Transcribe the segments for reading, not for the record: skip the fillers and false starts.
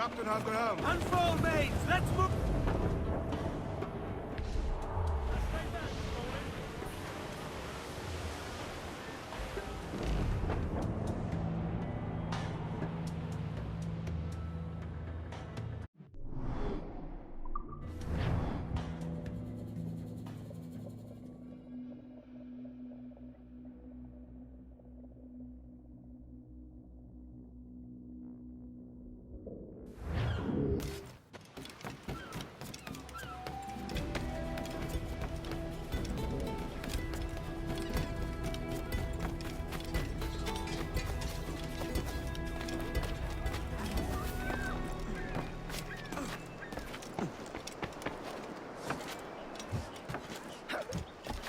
Captain has the helm. Unfold, mates! Let's move!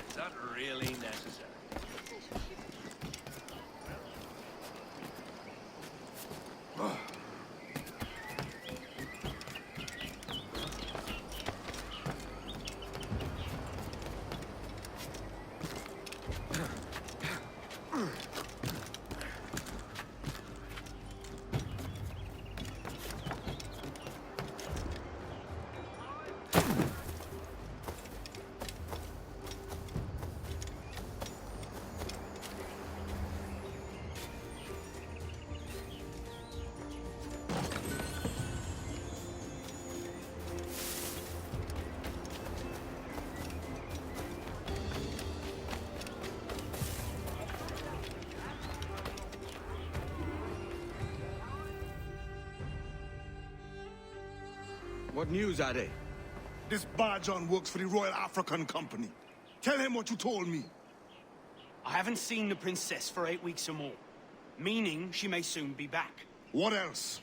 Is that really necessary? What news are they? This Barjon works for the Royal African Company. Tell him what you told me. I haven't seen the princess for 8 weeks or more, meaning she may soon be back. What else?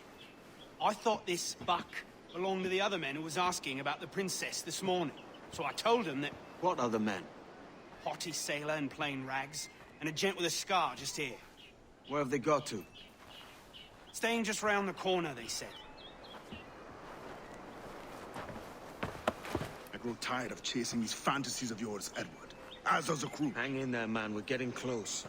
I thought this buck belonged to the other men who was asking about the princess this morning. So I told him that What other men? haughty sailor in plain rags, and a gent with a scar just here. Where have they got to? Staying just round the corner, they said. I grow tired of chasing these fantasies of yours, Edward. As does the crew. Hang in there, man. We're getting close.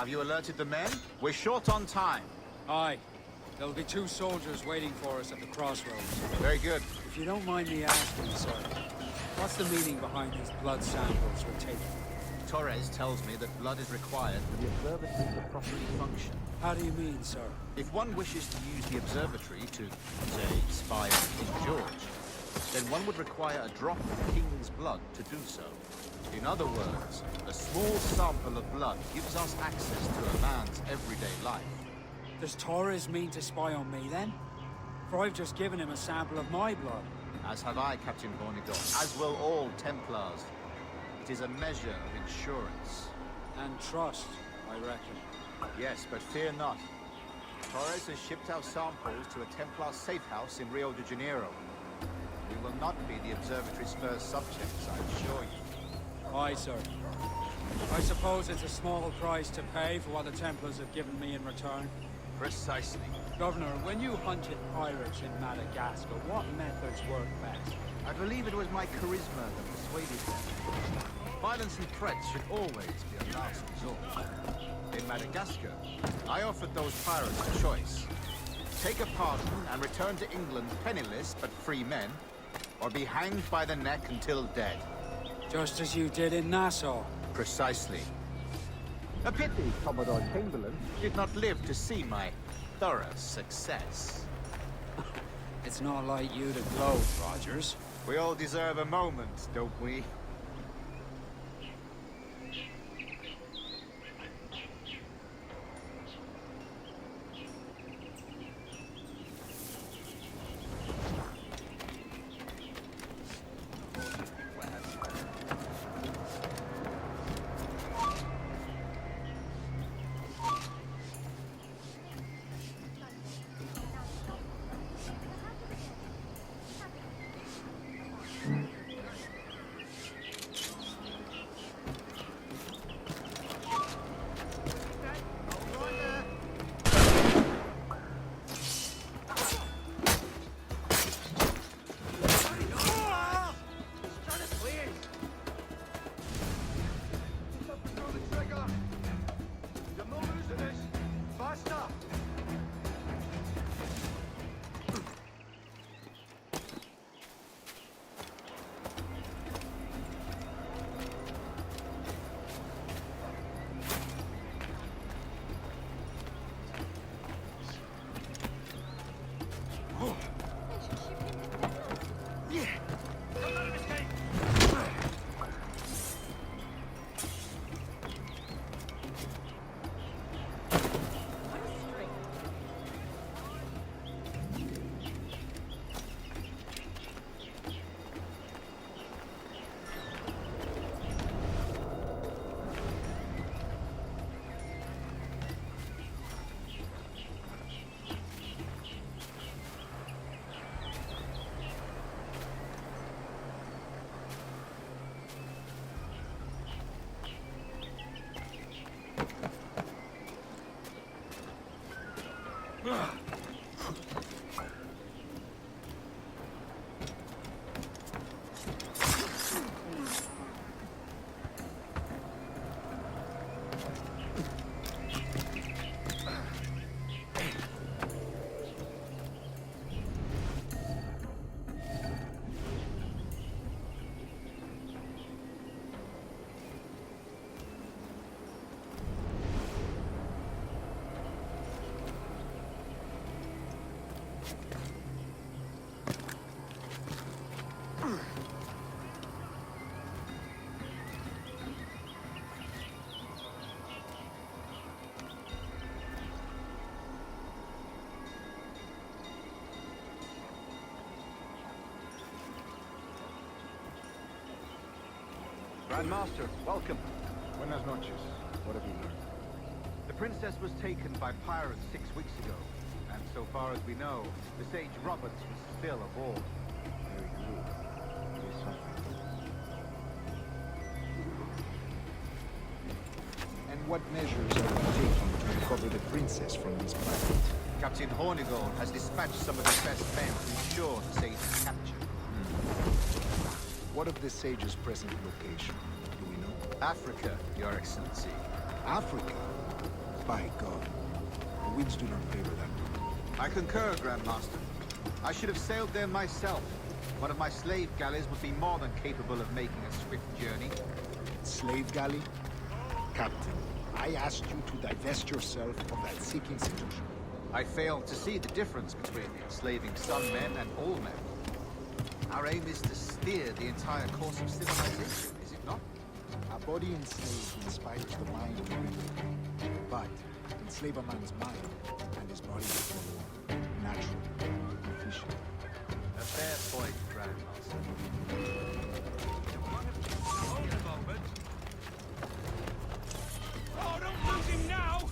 Have you alerted the men? We're short on time. Aye. There'll be 2 soldiers waiting for us at the crossroads. Very good. If you don't mind me asking, sir, what's the meaning behind these blood samples we're taking? Torres tells me that blood is required for the observatory to properly function. How do you mean, sir? If one wishes to use the observatory to, say, spy on King George, then one would require a drop of the King's blood to do so. In other words, a small sample of blood gives us access to a man's everyday life. Does Torres mean to spy on me, then? For I've just given him a sample of my blood. As have I, Captain Hornigold, as will all Templars. It is a measure of insurance. And trust, I reckon. Yes, but fear not. Torres has shipped our samples to a Templar safe house in Rio de Janeiro. We will not be the observatory's first subjects, I assure you. Aye, sir. I suppose it's a small price to pay for what the Templars have given me in return. Precisely. Governor, when you hunted pirates in Madagascar, what methods worked best? I believe it was my charisma that persuaded them. Violence and threats should always be a last resort. In Madagascar, I offered those pirates a choice. Take a pardon and return to England penniless but free men, or be hanged by the neck until dead. Just as you did in Nassau. Precisely. A pity Commodore Chamberlain did not live to see my thorough success. It's not like you to gloat, Rogers. We all deserve a moment, don't we? Grandmaster, welcome. Buenas noches. What have you learned? The princess was taken by pirates 6 weeks ago, and so far as we know, the sage Roberts was still aboard. Very good. It is something. And what measures are you taking to recover the princess from this pirate? Captain Hornigold has dispatched some of the best men to ensure the sage's capture. What of the sage's present location? Do we know? Africa, Your Excellency. Africa? By God, the winds do not favor them. I concur, Grandmaster. I should have sailed there myself. One of my slave galleys would be more than capable of making a swift journey. Slave galley? Captain, I asked you to divest yourself of that sick institution. I failed to see the difference between enslaving some men and all men. Our aim is to steer the entire course of civilization, is it not? A body enslaved inspires the mind to reason. But enslave a man's mind, and his body will follow on. Natural, efficient. A fair point, Grandmaster. Oh, don't lose him now!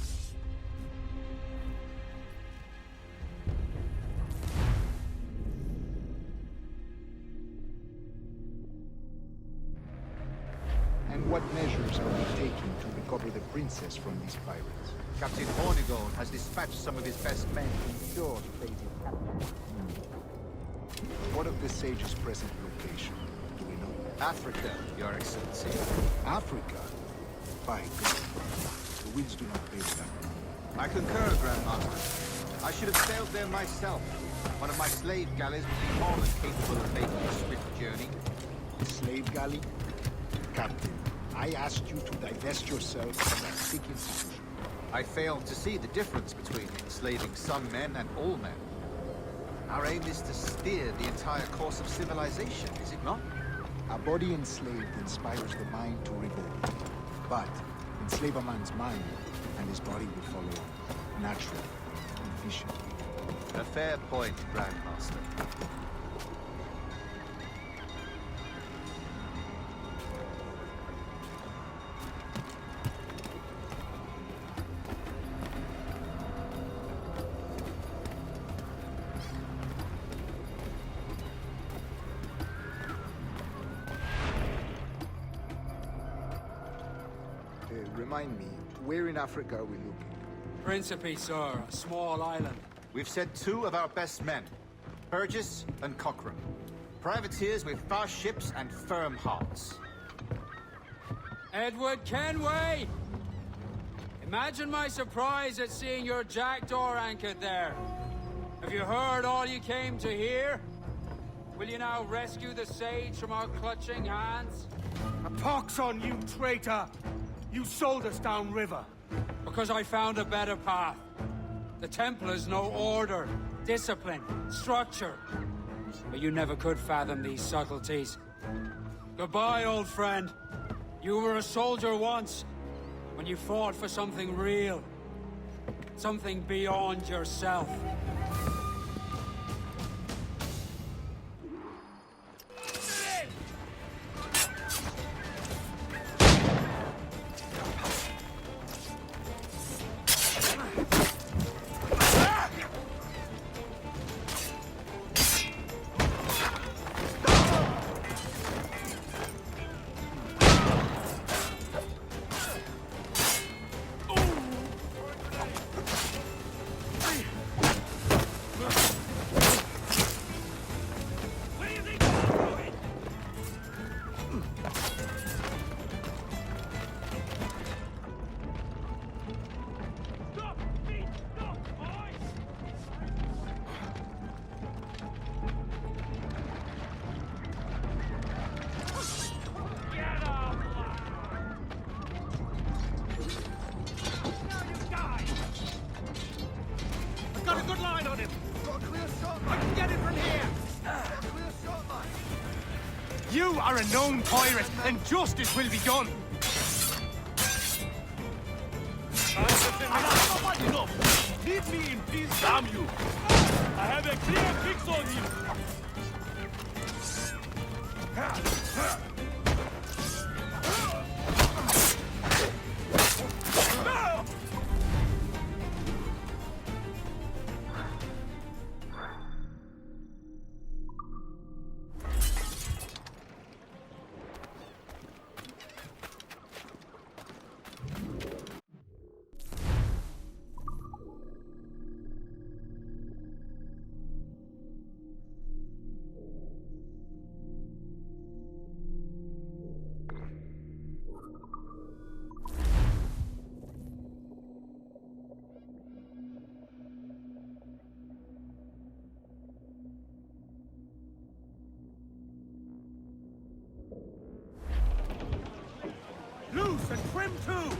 And what measures are we taking to recover the princess from these pirates? Captain Hornigold has dispatched some of his best men. Sure, lady. What of the sage's present location? Do we know? Africa, Your Excellency. Africa? By God, the winds do not favor them. I concur, Grandmaster. I should have sailed there myself. One of my slave galleys would be more than capable of making a swift journey. Slave galley? Captain, I asked you to divest yourself of that sick institution. I failed to see the difference between enslaving some men and all men. Our aim is to steer the entire course of civilization, is it not? A body enslaved inspires the mind to revolt. But enslave a man's mind, and his body will follow on. Natural, efficient. A fair point, Grandmaster. Remind me, where in Africa are we looking? Principe, sir, a small island. We've sent two of our best men, Burgess and Cochrane. Privateers with fast ships and firm hearts. Edward Kenway! Imagine my surprise at seeing your jackdaw anchored there. Have you heard all you came to hear? Will you now rescue the sage from our clutching hands? A pox on you, traitor! You sold us downriver. Because I found a better path. The Templars know order, discipline, structure. But you never could fathom these subtleties. Goodbye, old friend. You were a soldier once, when you fought for something real. Something beyond yourself. You are a known pirate, and justice will be done. Enough! Leave me in peace, damn you! I have a clear fix on him! him too!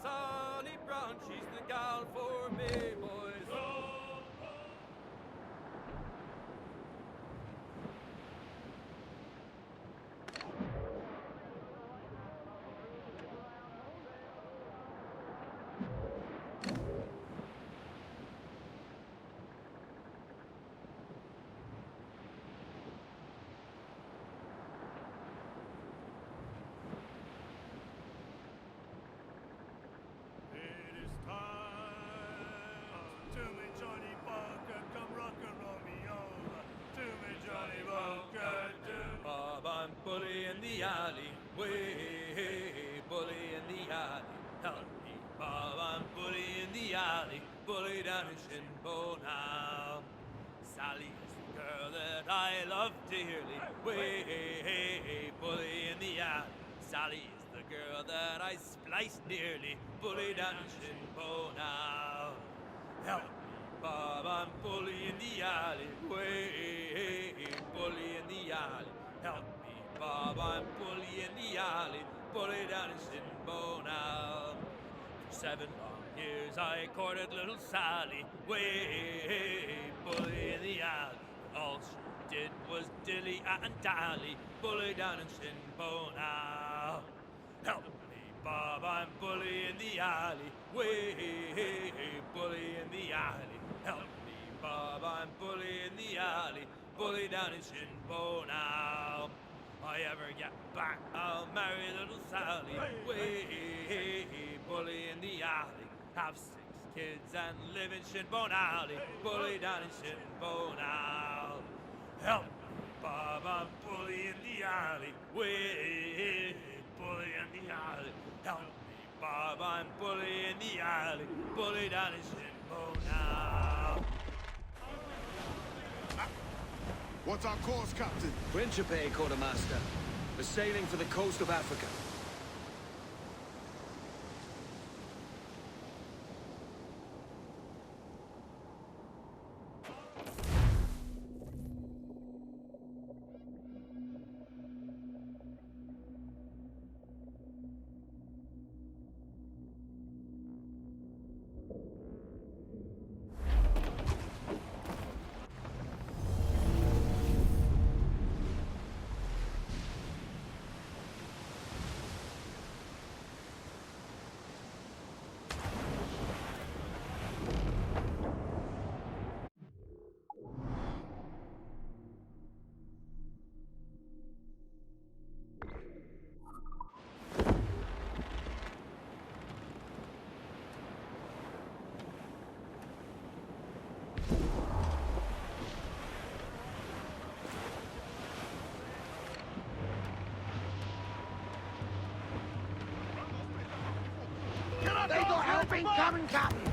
Sally Brown, she's the gal for me, boys. It is time to me, Johnny Bunker, come rock and roll me over. To me, Johnny Bunker, Bob, I'm bully in the alley, way bully in the alley. Help me, Bob, I'm bully in the alley, bully down in Shinbo now. Sally is the girl that I love dearly, way bully in the alley. Sally is the girl that I spliced nearly, bully down in Shinbo now. Help me, Bob, I'm bully in the alley, way bully in the alley. Help me, Bob, I'm bully in the alley, bully down in Shinbo now. For 7 long years I courted little Sally, way bully in the alley. But all she did was dilly and dally, bully down in Shinbo now. Help me, Bob, I'm bully in the alley, way bully in the alley. Help me, Bob, I'm bully in the alley, bully down in Shinbo now. If I ever get back, I'll marry little Sally, way bully in the alley. Have 6 kids and live in Shinbone Alley, bully down in Shinbone now. Help me, Bob, I'm bully in the alley, way bully in the alley. Help me, Bob, I'm bully in the alley, bully down in Shinbone now. What's our course, Captain? Principe, Quartermaster. We're sailing for the coast of Africa. They got help incoming, Captain!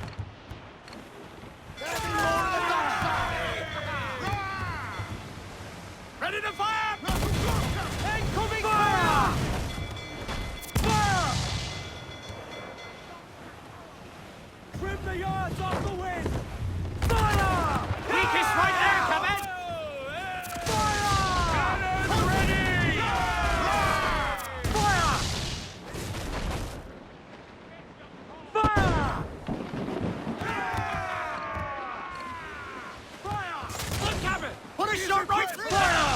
There'll be more on the dockside! ready to fire! Incoming fire! Fire! Trim the yards off the wind! Fire! Weakest right there, Captain! Fire! Cannons ready! Fire! Fire! Fire! Look, Captain! Put a shot right through! Fire!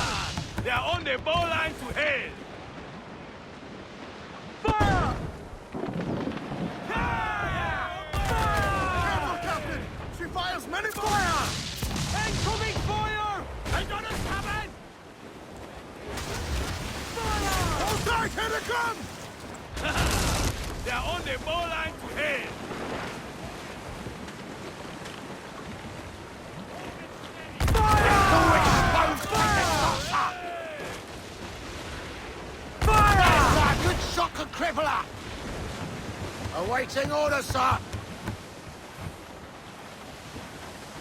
They're on the bow line to hell! Fire! Careful, Captain! She fires many fire! Incoming fire! I got us, Captain! Fire! Hold tight, here they come! They're on the bow line to hell! Good shock and crippler! Awaiting orders, sir!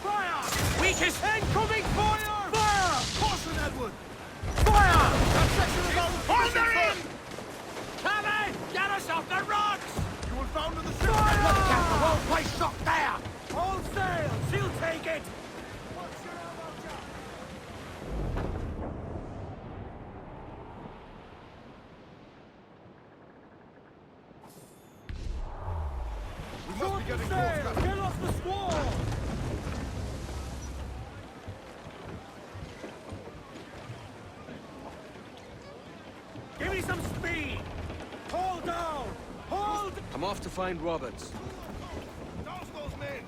Fire! Weakest! Incoming fire! Fire! Caution, Edward! Fire! That section is on Hold position her in! first! Captain! Get us off the rocks! You will found in the ship! Whole place shot there! All sail! She'll take it! We must be getting close, Captain. Get off the squall! Give me some speed! Hold down! Hold! I'm off to find Roberts. Douse those men!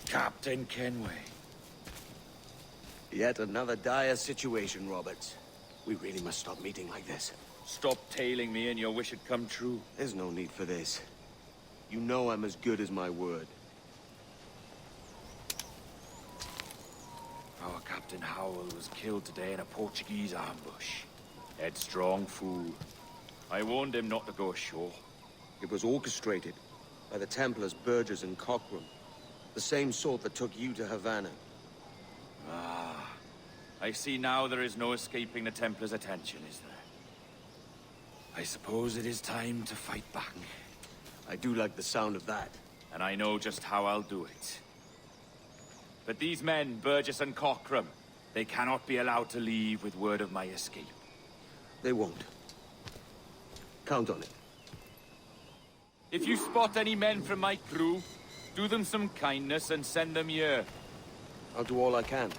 Captain Kenway. Yet another dire situation, Roberts. We really must stop meeting like this. Stop tailing me and your wish had come true. There's no need for this. You know I'm as good as my word. Our Captain Howell was killed today in a Portuguese ambush. Headstrong fool. I warned him not to go ashore. It was orchestrated by the Templars Burgess and Cockram. The same sort that took you to Havana. Ah, I see now there is no escaping the Templars' attention, is there? I suppose it is time to fight back. I do like the sound of that. And I know just how I'll do it. But these men, Burgess and Cockram, they cannot be allowed to leave with word of my escape. They won't. Count on it. If you spot any men from my crew, do them some kindness and send them here. I'll do all I can.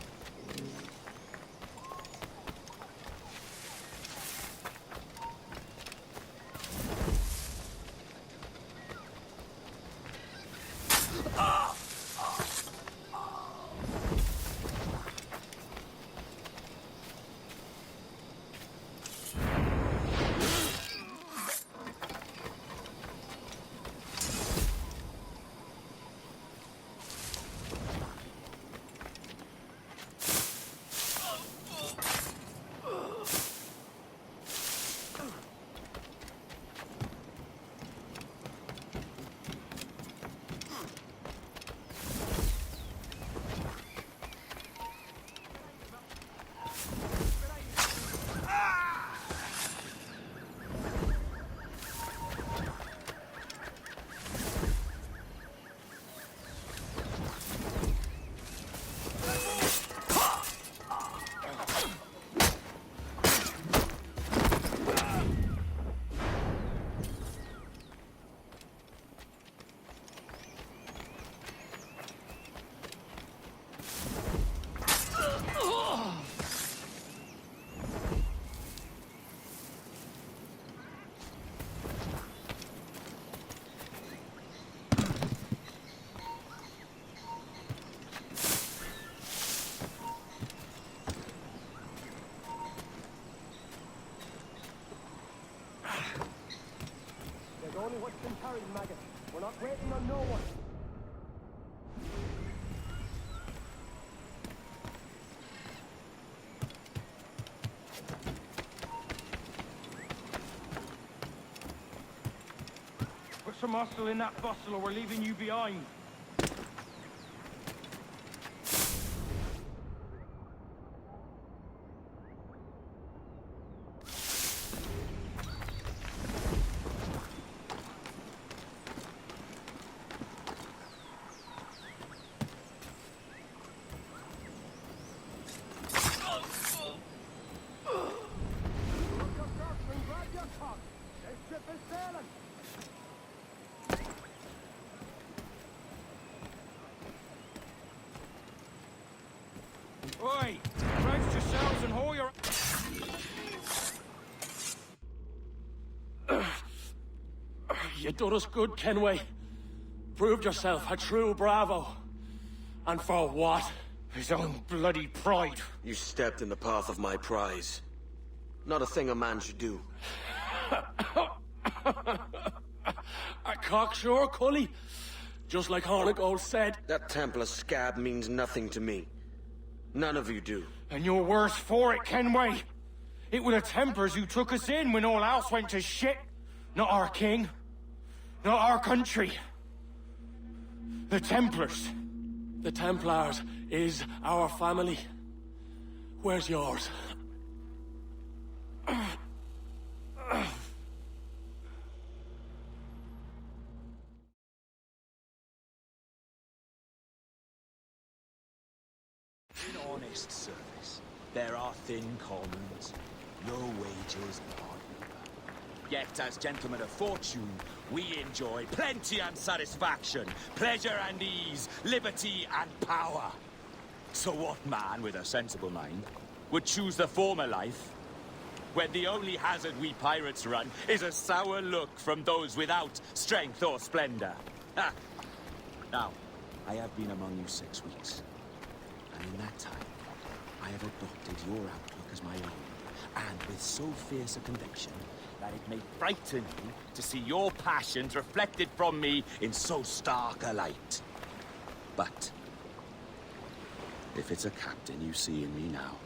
Only what's been carried, maggot. We're not waiting on no one. some muscle in that bustle or we're leaving you behind. Oi! Roust yourselves and haul your... You done us good, Kenway. Proved yourself a true bravo. And for what? His own bloody pride. You stepped in the path of my prize. Not a thing a man should do. A cocksure, Cully. Just like Hornigold said. That Templar scab means nothing to me. None of you do. And you're worse for it, Kenway. It were the Templars who took us in when all else went to shit. Not our king. Not our country. The Templars. The Templars is our family. Where's yours? In honest service, there are thin commons, no wages, hard labor. Yet, as gentlemen of fortune, we enjoy plenty and satisfaction, pleasure and ease, liberty and power. So what man with a sensible mind would choose the former life, when the only hazard we pirates run is a sour look from those without strength or splendor? Ha! Now, I have been among you 6 weeks. And in that time, I have adopted your outlook as my own, and with so fierce a conviction that it may frighten you to see your passions reflected from me in so stark a light. But if it's a captain you see in me now,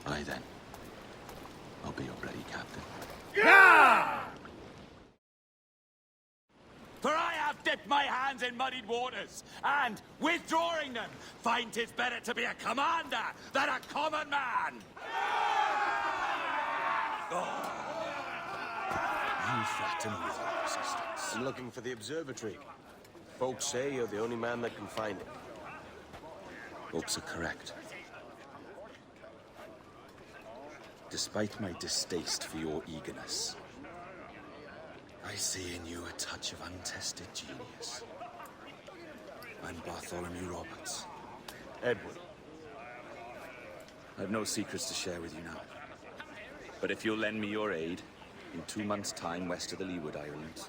I'll be your bloody captain. For I have dipped my hands in muddied waters, and, withdrawing them, find 'tis better to be a commander than a common man! You threaten with your resistance. I'm looking for the observatory. Folks say you're the only man that can find it. Folks are correct. Despite my distaste for your eagerness, I see in you a touch of untested genius. I'm Bartholomew Roberts. Edward. I've no secrets to share with you now. But if you'll lend me your aid, in 2 months' time west of the Leeward Islands,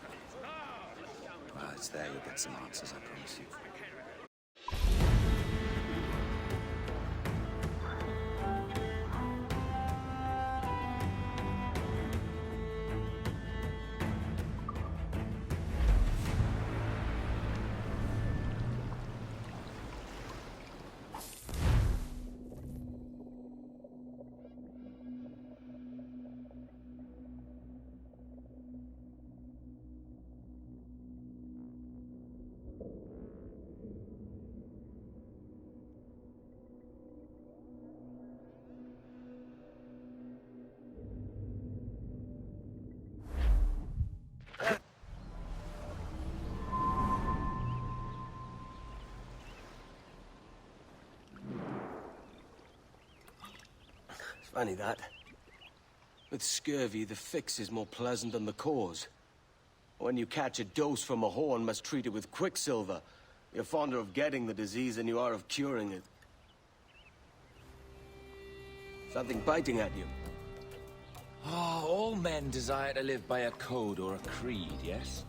well, it's there you'll get some answers, I promise you. Funny that. With scurvy, the fix is more pleasant than the cause. When you catch a dose from a horn, must treat it with quicksilver. You're fonder of getting the disease than you are of curing it. Something biting at you. Ah, all men desire to live by a code or a creed, yes?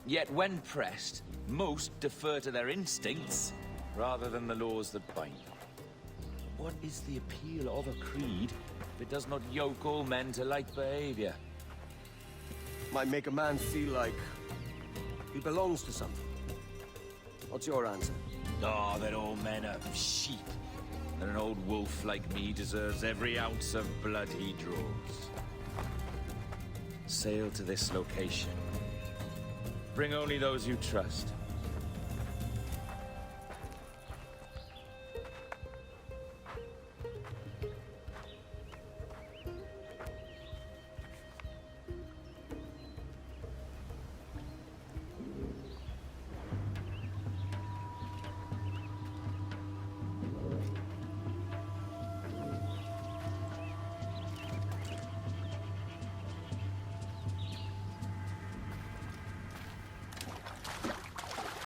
Yet when pressed, most defer to their instincts rather than the laws that bind them. What is the appeal of a creed if it does not yoke all men to like behavior? Might make a man feel like he belongs to something. What's your answer? Oh, that all men are sheep. That an old wolf like me deserves every ounce of blood he draws. Sail to this location, Bring only those you trust.